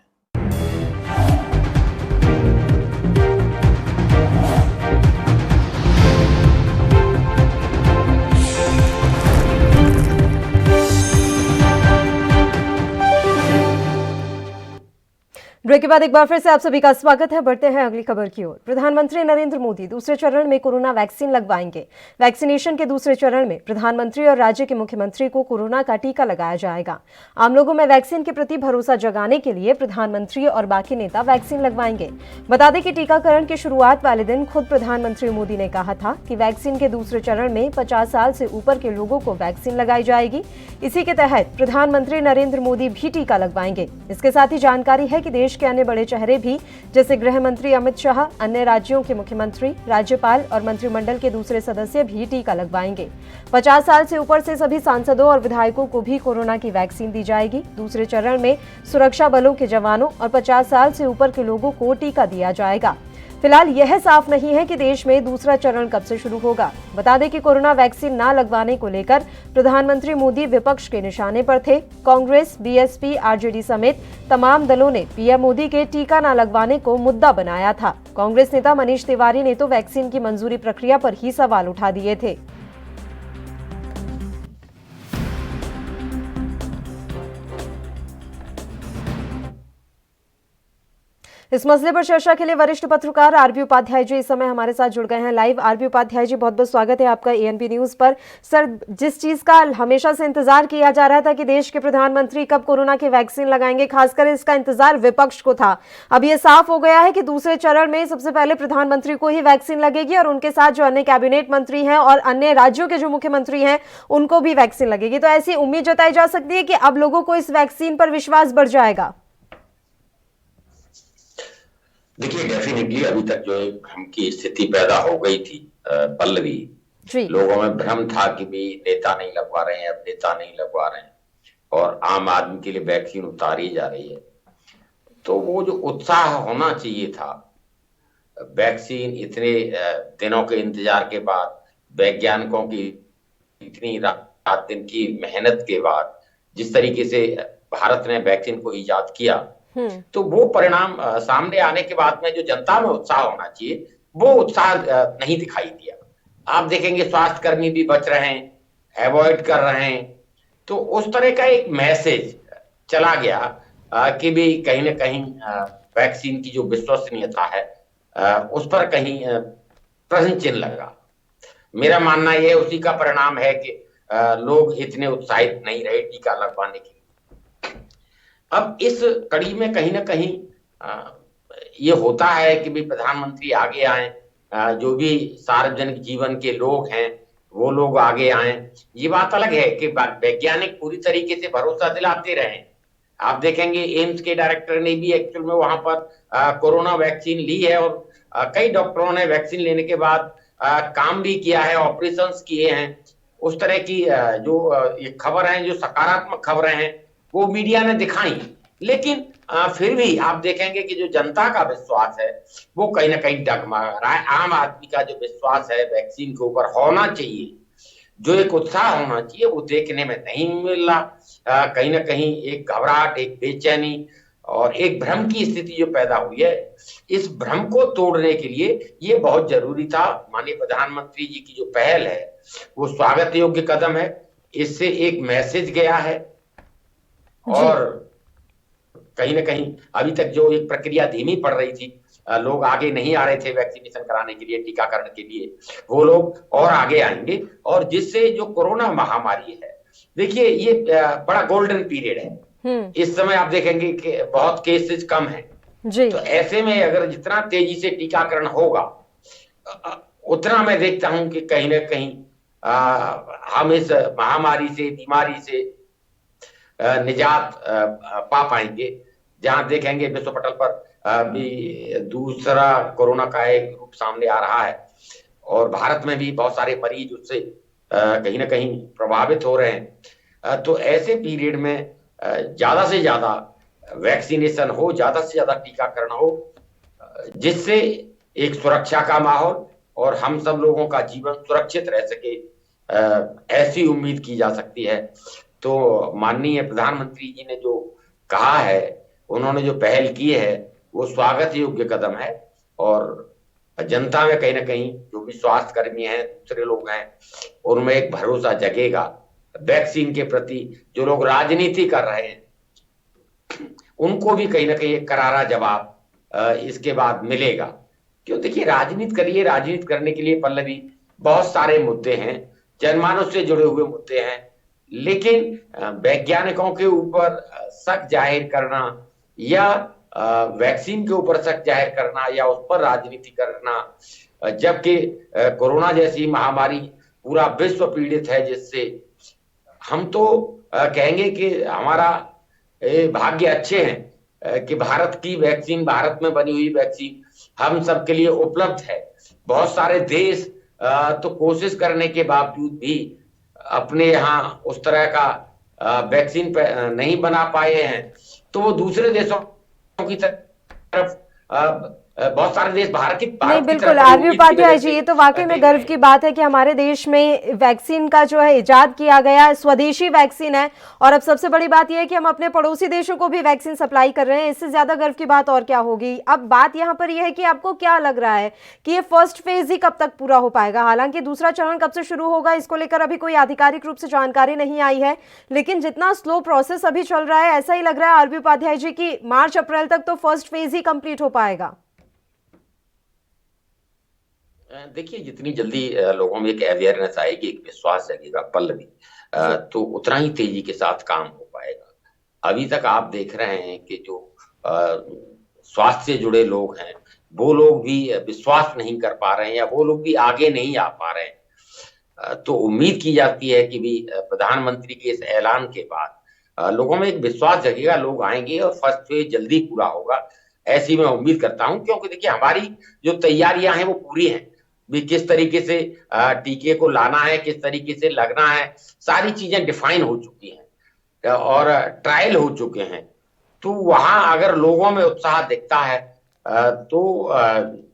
ब्रेक के बाद एक बार फिर से आप सभी का स्वागत है। बढ़ते हैं अगली खबर की ओर। प्रधानमंत्री नरेंद्र मोदी दूसरे चरण में कोरोना वैक्सीन लगवाएंगे। वैक्सीनेशन के दूसरे चरण में प्रधानमंत्री और राज्य के मुख्यमंत्री को कोरोना का टीका लगाया जाएगा। आम लोगों में वैक्सीन के प्रति भरोसा जगाने के लिए प्रधानमंत्री और बाकी नेता वैक्सीन लगवाएंगे। बता दें कि टीकाकरण की शुरुआत वाले दिन खुद प्रधानमंत्री मोदी ने कहा था कि वैक्सीन के दूसरे चरण में 50 साल से ऊपर के लोगों को वैक्सीन लगाई जाएगी। इसी के तहत प्रधानमंत्री नरेंद्र मोदी भी टीका लगवाएंगे। इसके साथ ही जानकारी है कि देश के अन्य बड़े चेहरे भी, जैसे गृह मंत्री अमित शाह, अन्य राज्यों के मुख्यमंत्री, राज्यपाल और मंत्रिमंडल के दूसरे सदस्य भी टीका लगवाएंगे। 50 साल से ऊपर से सभी सांसदों और विधायकों को भी कोरोना की वैक्सीन दी जाएगी। दूसरे चरण में सुरक्षा बलों के जवानों और 50 साल से ऊपर के लोगों को टीका दिया जाएगा। फिलहाल यह साफ नहीं है कि देश में दूसरा चरण कब से शुरू होगा। बता दें कि कोरोना वैक्सीन न लगवाने को लेकर प्रधानमंत्री मोदी विपक्ष के निशाने पर थे। कांग्रेस, बीएसपी, आरजेडी समेत तमाम दलों ने पीएम मोदी के टीका न लगवाने को मुद्दा बनाया था। कांग्रेस नेता मनीष तिवारी ने तो वैक्सीन की मंजूरी प्रक्रिया पर ही सवाल उठा दिए थे। इस मसले पर चर्चा के लिए वरिष्ठ पत्रकार आरबी उपाध्याय जी इस समय हमारे साथ जुड़ गए हैं लाइव। आरबी उपाध्याय जी, बहुत बहुत स्वागत है आपका एएनपी न्यूज पर। सर, जिस चीज का हमेशा से इंतजार किया जा रहा था कि देश के प्रधानमंत्री कब कोरोना की वैक्सीन लगाएंगे, खासकर इसका इंतजार विपक्ष को था। अब ये साफ हो गया है कि दूसरे चरण में सबसे पहले प्रधानमंत्री को ही वैक्सीन लगेगी और उनके साथ जो अन्य कैबिनेट मंत्री हैं और अन्य राज्यों के जो मुख्यमंत्री हैं उनको भी वैक्सीन लगेगी। तो ऐसी उम्मीद जताई जा सकती है कि अब लोगों को इस वैक्सीन पर विश्वास बढ़ जाएगा। देखिए, डेफिनेटली अभी तक जो एक भ्रम की स्थिति पैदा हो गई थी पल्लवी, लोगों में भ्रम था कि भी नेता नहीं लगवा रहे हैं, अब नेता नहीं लगवा रहे हैं और आम आदमी के लिए वैक्सीन उतारी जा रही है। तो वो जो उत्साह होना चाहिए था वैक्सीन इतने दिनों के इंतजार के बाद, वैज्ञानिकों की इतनी रात दिन की मेहनत के बाद जिस तरीके से भारत ने वैक्सीन को इजाद किया, तो वो परिणाम सामने आने के बाद में जो जनता में उत्साह होना चाहिए वो उत्साह नहीं दिखाई दिया। आप देखेंगे स्वास्थ्य कर्मी भी बच रहे हैं, अवॉइड कर रहे हैं, तो उस तरह का एक मैसेज चला गया कि भी कहीं ना कहीं वैक्सीन की जो विश्वसनीयता है उस पर कहीं प्रश्न चिन्ह लगा। मेरा मानना यह उसी का परिणाम है कि लोग इतने उत्साहित नहीं रहे टीका लगवाने के लिए। अब इस कड़ी में कहीं ना कहीं ये होता है कि भी प्रधानमंत्री आगे आए, जो भी सार्वजनिक जीवन के लोग हैं वो लोग आगे आए। ये बात अलग है कि वैज्ञानिक पूरी तरीके से भरोसा दिलाते रहे। आप देखेंगे एम्स के डायरेक्टर ने भी एक्चुअल में वहां पर कोरोना वैक्सीन ली है और कई डॉक्टरों ने वैक्सीन लेने के बाद काम भी किया है, ऑपरेशंस किए हैं। उस तरह की जो ये खबर है, जो सकारात्मक खबरें हैं वो मीडिया ने दिखाई, लेकिन फिर भी आप देखेंगे कि जो जनता का विश्वास है वो कहीं ना कहीं डगमगा रहा है। आम आदमी का जो विश्वास है वैक्सीन के ऊपर होना चाहिए, जो एक उत्साह होना चाहिए, वो देखने में नहीं मिल रहा। कहीं ना कहीं एक घबराहट, एक बेचैनी और एक भ्रम की स्थिति जो पैदा हुई है, इस भ्रम को तोड़ने के लिए ये बहुत जरूरी था। माननीय प्रधानमंत्री जी की जो पहल है वो स्वागत योग्य कदम है। इससे एक मैसेज गया है और कहीं ना कहीं अभी तक जो एक प्रक्रिया धीमी पड़ रही थी, लोग आगे नहीं आ रहे थे वैक्सीनेशन कराने के लिए, टीकाकरण के लिए, वो लोग और आगे आएंगे। और जिससे जो कोरोना महामारी है, देखिए ये बड़ा गोल्डन पीरियड है। इस समय आप देखेंगे कि बहुत केसेस कम हैं जी। तो ऐसे में अगर जितना तेजी से टीकाकरण होगा उतना मैं देखता हूं कि कहीं ना कहीं हम इस महामारी से, बीमारी से निजात पा पाएंगे। जहां देखेंगे विश्व पटल पर भी दूसरा कोरोना का एक रूप सामने आ रहा है और भारत में भी बहुत सारे मरीज उससे कहीं ना कहीं प्रभावित हो रहे हैं। तो ऐसे पीरियड में ज्यादा से ज्यादा वैक्सीनेशन हो, ज्यादा से ज्यादा टीकाकरण हो, जिससे एक सुरक्षा का माहौल और हम सब लोगों का जीवन सुरक्षित रह सके, ऐसी उम्मीद की जा सकती है। तो माननीय प्रधानमंत्री जी ने जो कहा है, उन्होंने जो पहल की है वो स्वागत योग्य कदम है और जनता में कहीं ना कहीं जो भी स्वास्थ्य कर्मी हैं, दूसरे लोग हैं, उनमें एक भरोसा जगेगा वैक्सीन के प्रति। जो लोग राजनीति कर रहे हैं उनको भी कहीं ना कहीं एक करारा जवाब इसके बाद मिलेगा। क्यों, देखिए राजनीति करिए, राजनीति करने के लिए पल्लवी बहुत सारे मुद्दे हैं, जनमानस से जुड़े हुए मुद्दे हैं, लेकिन वैज्ञानिकों के ऊपर शक जाहिर करना या वैक्सीन के ऊपर शक जाहिर करना या उस पर राजनीति करना, जबकि कोरोना जैसी महामारी पूरा विश्व पीड़ित है, जिससे हम तो कहेंगे कि हमारा भाग्य अच्छे हैं कि भारत की वैक्सीन, भारत में बनी हुई वैक्सीन हम सबके लिए उपलब्ध है। बहुत सारे देश तो कोशिश करने के बावजूद भी अपने यहाँ उस तरह का वैक्सीन नहीं बना पाए हैं, तो वो दूसरे देशों की तरफ बहुत सारे देश भारत की नहीं, बिल्कुल आरबी उपाध्याय जी, ये तो वाकई में गर्व की बात है कि हमारे देश में वैक्सीन का जो है इजाद किया गया, स्वदेशी वैक्सीन है। और अब सबसे बड़ी बात यह है कि हम अपने पड़ोसी देशों को भी वैक्सीन सप्लाई कर रहे हैं। इससे ज्यादा गर्व की बात और क्या होगी। अब बात यहाँ पर यह है कि आपको क्या लग रहा है कि ये फर्स्ट फेज ही कब तक पूरा हो पाएगा? हालांकि दूसरा चरण कब से शुरू होगा इसको लेकर अभी कोई आधिकारिक रूप से जानकारी नहीं आई है, लेकिन जितना स्लो प्रोसेस अभी चल रहा है, ऐसा ही लग रहा है आरबी उपाध्याय जी की मार्च अप्रैल तक तो फर्स्ट फेज ही कंप्लीट हो पाएगा। देखिए जितनी जल्दी लोगों में एक अवेयरनेस आएगी, एक विश्वास जगेगा पल्लवी, तो उतना ही तेजी के साथ काम हो पाएगा। अभी तक आप देख रहे हैं कि जो स्वास्थ्य से जुड़े लोग हैं वो लोग भी विश्वास नहीं कर पा रहे हैं या वो लोग भी आगे नहीं आ पा रहे हैं। तो उम्मीद की जाती है कि भी प्रधानमंत्री के इस ऐलान के बाद लोगों में एक विश्वास जगेगा, लोग आएंगे और फर्स्ट फेज जल्दी पूरा होगा, ऐसी मैं उम्मीद करता हूं। क्योंकि देखिए हमारी जो तैयारियां हैं वो पूरी हैं, भी किस तरीके से टीके को लाना है, किस तरीके से लगना है, सारी चीजें डिफाइन हो चुकी हैं और ट्रायल हो चुके हैं। तो वहां अगर लोगों में उत्साह दिखता है तो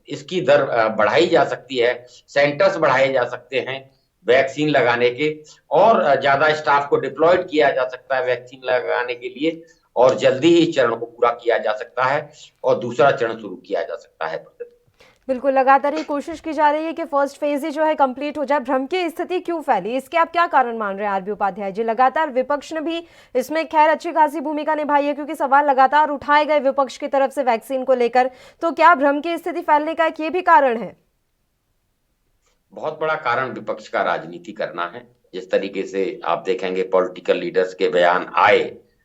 इसकी दर बढ़ाई जा सकती है, सेंटर्स बढ़ाए जा सकते हैं वैक्सीन लगाने के, और ज्यादा स्टाफ को डिप्लॉयड किया जा सकता है वैक्सीन लगाने के लिए, और जल्दी ही चरण को पूरा किया जा सकता है और दूसरा चरण शुरू किया जा सकता है। बिल्कुल, लगातार ये कोशिश की जा रही है कि फर्स्ट फेज ही जो है कंप्लीट हो जाए। भ्रम की स्थिति क्यों फैली, इसके आप क्या कारण मान रहे हैं आरबी उपाध्याय जी? लगातार विपक्ष ने भी इसमें खैर अच्छी खासी भूमिका निभाई है, क्योंकि सवाल लगातार उठाए गए विपक्ष की तरफ से वैक्सीन को लेकर। तो क्या भ्रम की स्थिति फैलने का एक ये भी कारण है? बहुत बड़ा कारण विपक्ष का राजनीति करना है। जिस तरीके से आप देखेंगे पॉलिटिकल लीडर्स के बयान आए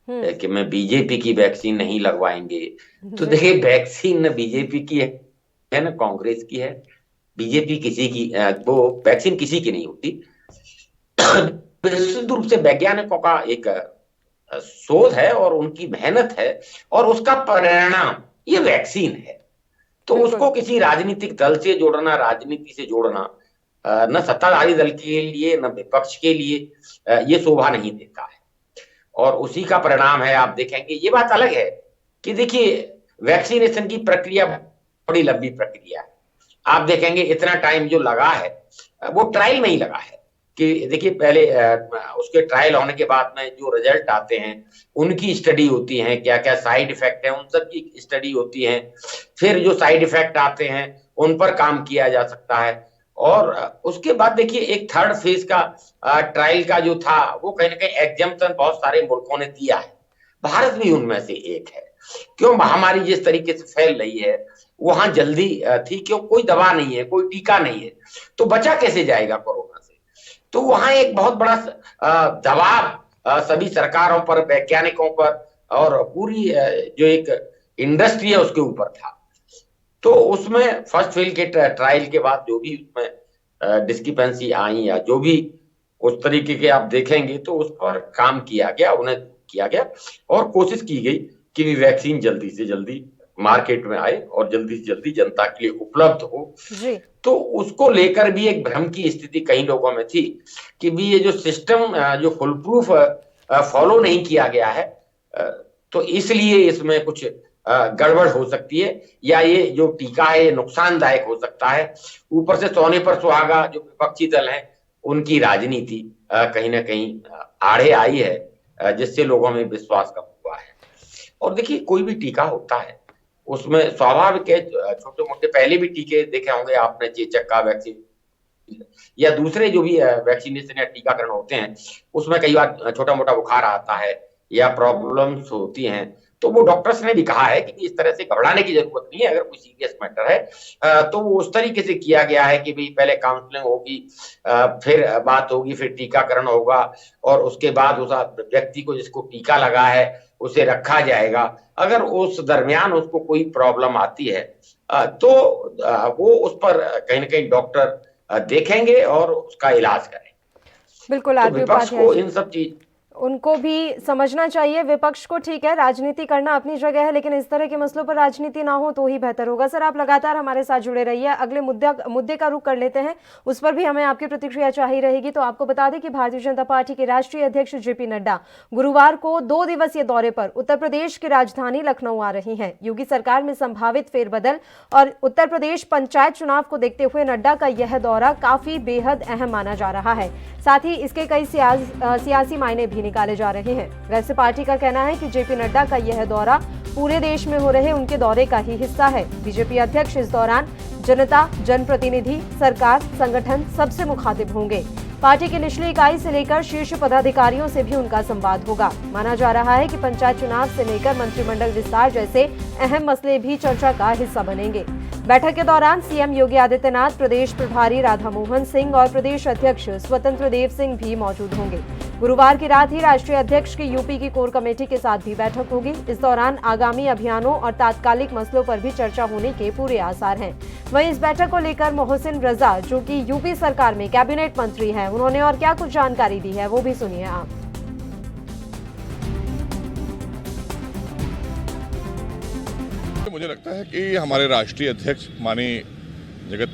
कि मैं बीजेपी की वैक्सीन नहीं लगवाएंगे, तो देखिए वैक्सीन न बीजेपी की है ना कांग्रेस की है। बीजेपी किसी की, वो वैक्सीन किसी की नहीं होती। निश्चित रूप से वैज्ञानिकों का एक शोध है और उनकी मेहनत है और उसका परिणाम ये वैक्सीन है। तो उसको किसी राजनीतिक दल से जोड़ना, राजनीति से जोड़ना न सत्ताधारी दल के लिए न विपक्ष के लिए ये शोभा नहीं देता है, और उसी का परिणाम है। आप देखेंगे ये बात अलग है कि देखिए वैक्सीनेशन की प्रक्रिया बड़ी लंबी प्रक्रिया है। आप देखेंगे इतना टाइम जो लगा है वो ट्रायल में ही लगा है कि देखिए पहले उसके ट्रायल होने के बाद में जो रिजल्ट आते हैं उनकी स्टडी होती है, क्या क्या साइड इफेक्ट है उन सब की स्टडी होती है। फिर जो साइड इफेक्ट आते हैं उन पर काम किया जा सकता है, और उसके बाद देखिए एक थर्ड फेज का ट्रायल का जो था वो कहीं ना कहीं एग्जम्पशन बहुत सारे मुल्कों ने दिया है, भारत भी उनमें से एक है। क्यों महामारी जिस तरीके से फैल रही है वहां जल्दी थी, क्यों कोई दवा नहीं है, कोई टीका नहीं है, तो बचा कैसे जाएगा कोरोना से। तो वहां एक बहुत बड़ा दबाव सभी सरकारों पर, वैज्ञानिकों पर और पूरी जो एक इंडस्ट्री है उसके ऊपर था। तो उसमें फर्स्ट फेज के ट्रायल के बाद जो भी उसमें डिस्क्रिपेंसी आई या जो भी उस तरीके के आप देखेंगे तो उस पर काम किया गया, उन्हें किया गया और कोशिश की गई कि वैक्सीन जल्दी से जल्दी मार्केट में आए और जल्दी से जल्दी जनता के लिए उपलब्ध हो जी। तो उसको लेकर भी एक भ्रम की स्थिति कई लोगों में थी कि भी ये जो सिस्टम जो फुल प्रूफ फॉलो नहीं किया गया है, तो इसलिए इसमें कुछ गड़बड़ हो सकती है, या ये जो टीका है ये नुकसानदायक हो सकता है। ऊपर से सोने पर सुहागा जो विपक्षी दल है उनकी राजनीति कहीं ना कहीं आड़े आई है, जिससे लोगों में विश्वास कम हुआ है। और देखिए कोई भी टीका होता है उसमें स्वाभाविक है, छोटे मोटे पहले भी टीके देखे होंगे आपने, चेचक का वैक्सीन या दूसरे जो भी वैक्सीनेशन या टीकाकरण होते हैं उसमें कई बार छोटा मोटा बुखार आता है या प्रॉब्लम्स होती हैं, तो वो डॉक्टर्स ने भी कहा है कि इस तरह से घबराने की जरूरत नहीं है। अगर कोई सीरियस मैटर है तो वो उस तरीके से किया गया है कि भाई पहले काउंसलिंग होगी, फिर बात होगी, फिर टीकाकरण होगा और उसके बाद उस व्यक्ति को जिसको टीका लगा है उसे रखा जाएगा। अगर उस दरमियान उसको कोई प्रॉब्लम आती है तो वो उस पर कहीं ना कहीं डॉक्टर देखेंगे और उसका इलाज करें। बिल्कुल, तो विपक्ष को इन सब चीज उनको भी समझना चाहिए। विपक्ष को ठीक है, राजनीति करना अपनी जगह है, लेकिन इस तरह के मसलों पर राजनीति ना हो तो ही बेहतर होगा। सर, आप लगातार हमारे साथ जुड़े रहिए। अगले मुद्दे का रुख कर लेते हैं, उस पर भी हमें आपकी प्रतिक्रिया चाहिए रहेगी। तो आपको बता दें कि भारतीय जनता पार्टी के राष्ट्रीय अध्यक्ष जेपी नड्डा गुरुवार को 2 दिवसीय दौरे पर उत्तर प्रदेश की राजधानी लखनऊ आ रही हैं। योगी सरकार में संभावित फेरबदल और उत्तर प्रदेश पंचायत चुनाव को देखते हुए नड्डा का यह दौरा काफी बेहद अहम माना जा रहा है। साथ ही इसके कई सियासी मायने भी निकाले जा रहे हैं। वैसे पार्टी का कहना है कि जेपी नड्डा का यह दौरा पूरे देश में हो रहे उनके दौरे का ही हिस्सा है। बीजेपी अध्यक्ष इस दौरान जनता, जनप्रतिनिधि, सरकार, संगठन सबसे मुखातिब होंगे। पार्टी की निचली इकाई से लेकर शीर्ष पदाधिकारियों से भी उनका संवाद होगा। माना जा रहा है कि पंचायत चुनाव से लेकर मंत्रिमंडल विस्तार जैसे अहम मसले भी चर्चा का हिस्सा बनेंगे। बैठक के दौरान सीएम योगी आदित्यनाथ, प्रदेश प्रभारी राधा मोहन सिंह और प्रदेश अध्यक्ष स्वतंत्र देव सिंह भी मौजूद होंगे। गुरुवार की रात ही राष्ट्रीय अध्यक्ष की यूपी की कोर कमेटी के साथ भी बैठक होगी। इस दौरान आगामी अभियानों और तात्कालिक मसलों पर भी चर्चा होने के पूरे आसार हैं। वहीं इस बैठक को लेकर मोहसिन रजा, जो कि यूपी सरकार में कैबिनेट मंत्री हैं, उन्होंने और क्या कुछ जानकारी दी है वो भी सुनिए आप। मुझे लगता है कि हमारे राष्ट्रीय अध्यक्ष माननीय जगत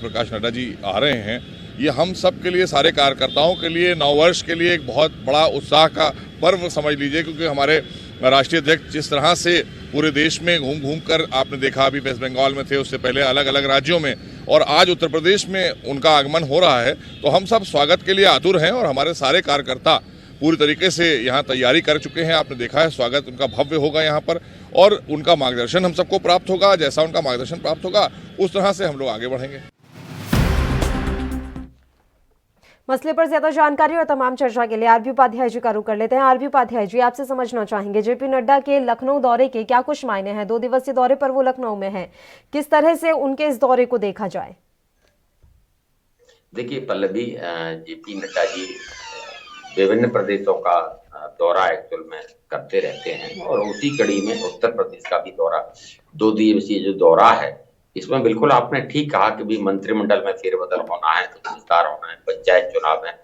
प्रकाश नड्डा जी आ रहे हैं। ये हम सब के लिए, सारे कार्यकर्ताओं के लिए, नववर्ष के लिए एक बहुत बड़ा उत्साह का पर्व समझ लीजिए, क्योंकि हमारे राष्ट्रीय अध्यक्ष जिस तरह से पूरे देश में घूम घूम कर आपने देखा, अभी वेस्ट बंगाल में थे, उससे पहले अलग अलग राज्यों में, और आज उत्तर प्रदेश में उनका आगमन हो रहा है। तो हम सब स्वागत के लिए आतुर हैं और हमारे सारे कार्यकर्ता पूरी तरीके से यहाँ तैयारी कर चुके हैं। आपने देखा है स्वागत उनका भव्य होगा यहाँ पर, और उनका मार्गदर्शन हम सबको प्राप्त होगा। जैसा उनका मार्गदर्शन प्राप्त होगा उस तरह से हम लोग आगे बढ़ेंगे। मसले पर ज्यादा जानकारी और तमाम चर्चा के लिए आरबी उपाध्याय जी का रुख कर लेते हैं। आरबी उपाध्याय जी, आपसे समझना चाहेंगे जेपी नड्डा के लखनऊ दौरे के क्या कुछ मायने हैं? 2 दिवसीय दौरे पर वो लखनऊ में हैं, किस तरह से उनके इस दौरे को देखा जाए? देखिए पल्लवी, जेपी नड्डा जी विभिन्न प्रदेशों का दौरा एक्चुअल में करते रहते हैं, और उसी कड़ी में उत्तर प्रदेश का भी दौरा, 2 दिवसीय जो दौरा है, इसमें बिल्कुल आपने ठीक कहा कि भी मंत्रिमंडल में फेरबदल होना है, कुछ विस्तार होना है, पंचायत चुनाव है,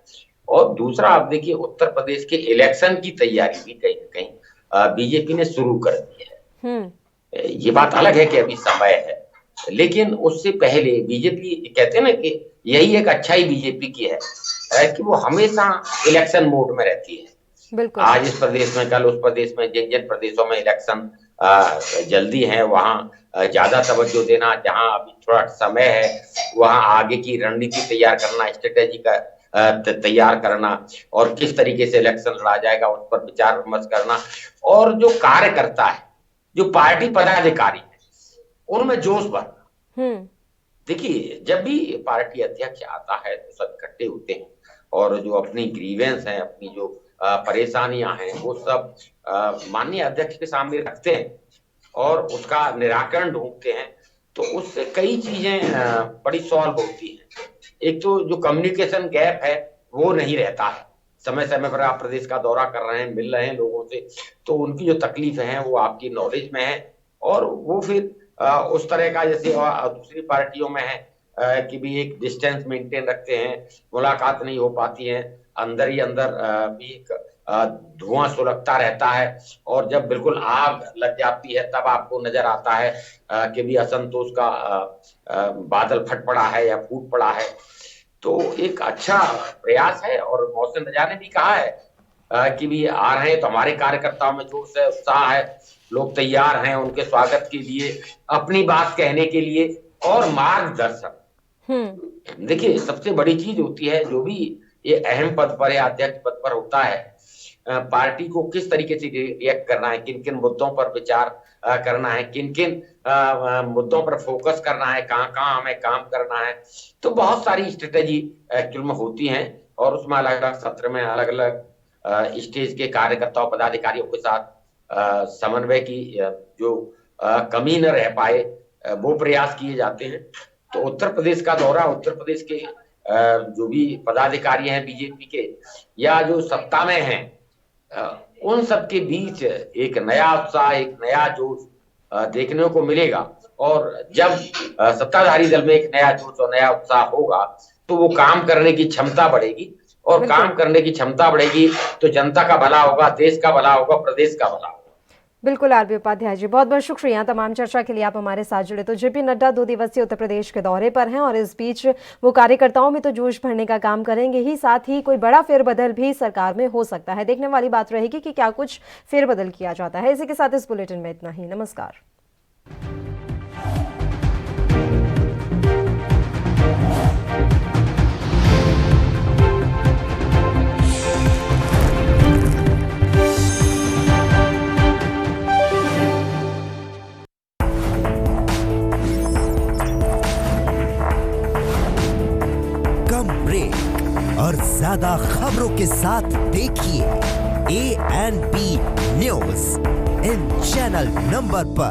और दूसरा आप देखिए उत्तर प्रदेश के इलेक्शन की तैयारी भी कहीं न कहीं बीजेपी ने शुरू कर दी है। ये बात अलग है कि अभी समय है, लेकिन उससे पहले बीजेपी, कहते हैं ना कि यही एक अच्छाई बीजेपी की है कि वो हमेशा इलेक्शन मोड में रहती है। आज इस प्रदेश में, कल उस प्रदेश में, जिन जिन प्रदेशों में इलेक्शन जल्दी है वहां ज्यादा तवज्जो देना, जहां अभी थोड़ा समय है वहां आगे की रणनीति तैयार करना, स्ट्रेटेजी का तैयार करना, और किस तरीके से इलेक्शन लड़ा जाएगा उस पर विचार विमर्श करना, और जो कार्यकर्ता है, जो पार्टी पदाधिकारी है, उनमें जोश भरना। देखिए जब भी पार्टी अध्यक्ष आता है तो सब इकट्ठे होते हैं, और जो अपनी ग्रीवेंस है, अपनी जो परेशानियां हैं, वो सब माननीय अध्यक्ष के सामने रखते हैं और उसका निराकरण ढूंढते हैं। तो उससे कई चीजें बड़ी सॉल्व होती हैं। एक तो जो कम्युनिकेशन गैप है वो नहीं रहता है, समय समय पर आप प्रदेश का दौरा कर रहे हैं, मिल रहे हैं लोगों से, तो उनकी जो तकलीफें हैं वो आपकी नॉलेज में है, और वो फिर उस तरह का, जैसे दूसरी पार्टियों में है कि भी एक डिस्टेंस मेंटेन रखते हैं, मुलाकात नहीं हो पाती है, अंदर ही अंदर भी एक धुआं सुलगता रहता है, और जब बिल्कुल आग लग जाती है तब आपको नजर आता है कि भी असंतोष का बादल फट पड़ा है या फूट पड़ा है। तो एक अच्छा प्रयास है, और मोहसिन रजा ने भी कहा है कि भी आ रहे हैं तो हमारे कार्यकर्ताओं में जोश है, उत्साह है, लोग तैयार हैं उनके स्वागत के लिए, अपनी बात कहने के लिए और मार्गदर्शन। देखिए सबसे बड़ी चीज होती है, जो भी ये अहम पद पर या अध्यक्ष पद पर होता है, पार्टी को किस तरीके से रिएक्ट करना है, किन किन मुद्दों पर विचार करना है, किन किन मुद्दों पर फोकस करना है, कहाँ कहाँ हमें काम करना है। तो बहुत सारी स्ट्रेटेजी एक्चुअल में होती हैं, और उसमें अलग अलग सत्र में अलग अलग स्टेज के कार्यकर्ताओं पदाधिकारियों के साथ समन्वय की जो कमी न रह पाए वो प्रयास किए जाते हैं। तो उत्तर प्रदेश का दौरा, उत्तर प्रदेश के जो भी पदाधिकारी हैं बीजेपी के या जो सत्ता में हैं, उन सब के बीच एक नया उत्साह, एक नया जोश देखने को मिलेगा, और जब सत्ताधारी दल में एक नया जोश और नया उत्साह होगा तो वो काम करने की क्षमता बढ़ेगी, और काम करने की क्षमता बढ़ेगी तो जनता का भला होगा, देश का भला होगा, प्रदेश का भला होगा। बिल्कुल आरबी उपाध्याय जी, बहुत बहुत शुक्रिया तमाम चर्चा के लिए आप हमारे साथ जुड़े। तो जेपी नड्डा 2 दिवसीय उत्तर प्रदेश के दौरे पर हैं, और इस बीच वो कार्यकर्ताओं में तो जोश भरने का काम करेंगे ही, साथ ही कोई बड़ा फेरबदल भी सरकार में हो सकता है। देखने वाली बात रहेगी कि क्या कुछ फेरबदल किया जाता है। इसी के साथ इस बुलेटिन में इतना ही। नमस्कार। और ज्यादा खबरों के साथ देखिए ANP न्यूज़ इन चैनल नंबर पर।